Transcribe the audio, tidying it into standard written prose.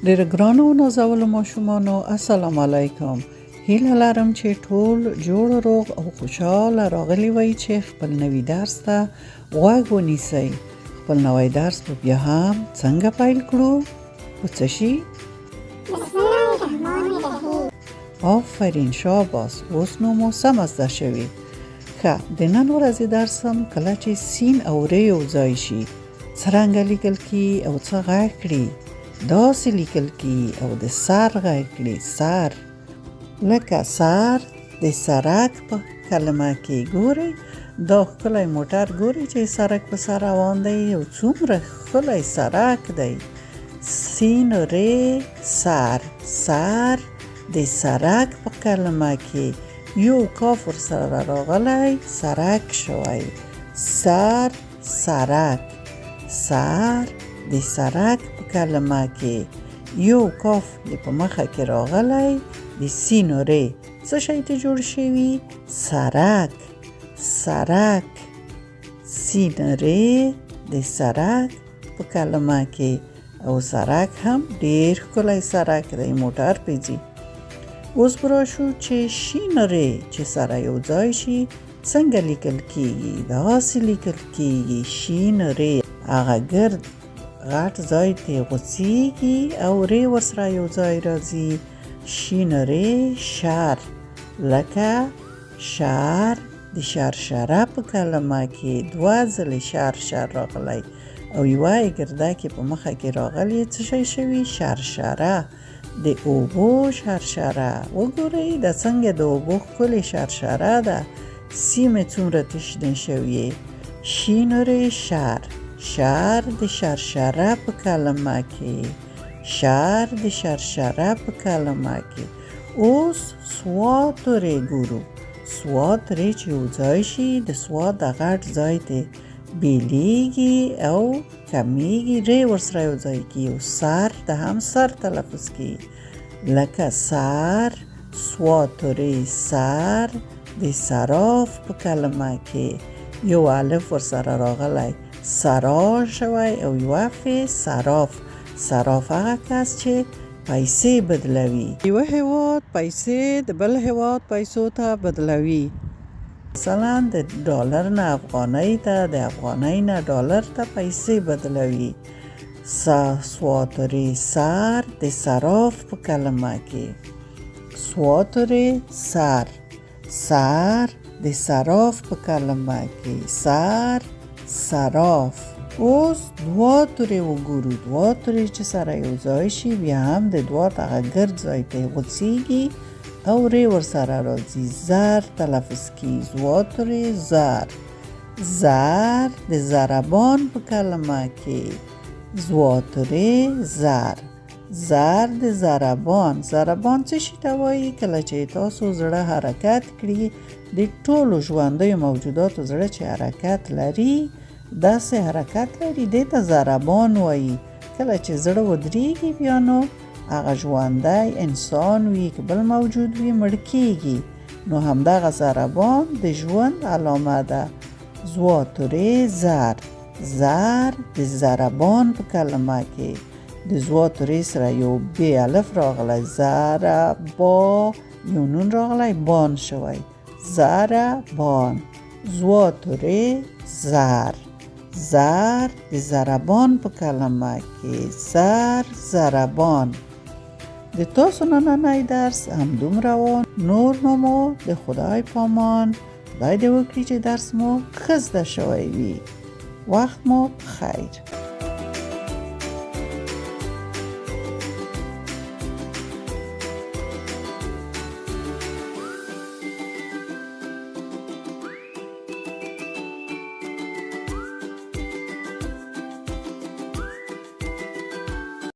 ډېر ګرانو او نازولو ماشومانو السلام علیکم. هیله لرم چې ټول جوړ روغ او خوشحاله راغلي وئ چې خپل نوي درس ته غوږ ونیسئ. خپل نوی درس به بیا هم څنګه پیل کړو؟ په څه شي؟ آفرین، شاباس. اوس نو مو سم زده شوي. ښه، د نن ورځې درس هم کله چې سین او ر یو ځای شي څرنګه لیکل کي او څه غږ کړي، داسې لیکل کی او د سر غږ کړي. سر، لکه سر د سرک په کلمه کې ګورئ. دا ښکلی موټر ګورئ چې سرک په سر روان دی او څومره ښکلی سرک دی. سین ر سر، سر د سرک په کلمه کې یو کاف ورسره راغلی، سرک شوی. سر، سرک. سر د سرک په کلمه کې یو کاف په مخه کې راغلی، د سین و ر څه شی ته جوړ شوي؟ سرک. سرک. سین ر د سرک په کلمه کې او سرک هم ډیر ښکلی سرک دی، موټر پې ځي. اوس به راشو چې شین ر چې سره یو ځای شي څنګه لیکل کیږي. داسې لیکل کیږي. شین ر هغه ګرد غټ ځای ته غوڅیږي او ر ورسره یو ځای راځي. شین ر شر، لکه شر د شرشره په کلمه کې دوه ځلې شر راغلی او یوه یې ګردکې په مخه کې راغلی. څه شی شوي؟ شرشره. د اوبو شرشره. وګورئ دا څنګه د اوبو ښکلې شرشره ده. سیمې څومره تشنې شوي. شین ر شر، شر د شرشره په کلمه کې. شر د شرشره په کلمه کې. اوس سوات ر ګورو. سوات ر چې یو ځای شي د سوات د غټ ځای ته بیلیږي او کمیږي، ر ورسره یو ځای کی او سر د هم سر تلفظ کی، لکه سر. سوات ر سر د صراف په کلمه کې یو الف ورسره راغلی، سرا شوی او یو ف صراف. صراف هغه کس چې پیسې بدلوي. یو هیواد پیسې د بل هیواد پیسو ته بدلوي. مثلا د ډالر نه افغانۍ ته، د افغانۍ نه ډالر ته پیسې بدلوي. سوات ر سر د صراف په کلمه کې. سوات ر سر، سر د صراف په کلمه کې. سر، صراف. اوس دوات ر وګورو. دوات ر چې سره یو ځای شي بیا هم د دوات هغه ګرد ځای ته غوڅیږي او ر ورسره راځي، زر تلفظ کی. دوات ر زر، زر د ضربان په کلمه کې. دوات ر زر، زر د ضربان. ضربان څه شي ته وایي؟ کله چې تاسو زړه حرکت کړي، د ټولو ژوندیو موجوداتو زړه چې حرکت لري داسې حرکت لري، دې ته ضربان وایي. کله چې زړه ودرېږي بیا نو هغه ژوندی انسان وي که بل موجود وي مړ کېږي، نو همدغه ضربان د ژوند علامه ده. دوات ر زر، زر د ضربان په کلمه کې. د دوات ر سره یو ب الف راغلی، ضربا یو نون راغلی، بان شوی، ضربان. دوات ر زر، زر د ضربان په کلمه کې. زر، ضربان. د تاسو نننی درس همدومره و. نور نو مو د خدای پامان. خدای دې وکړي چې درس مو ښه زده شوی وي. وخت مو بخیر.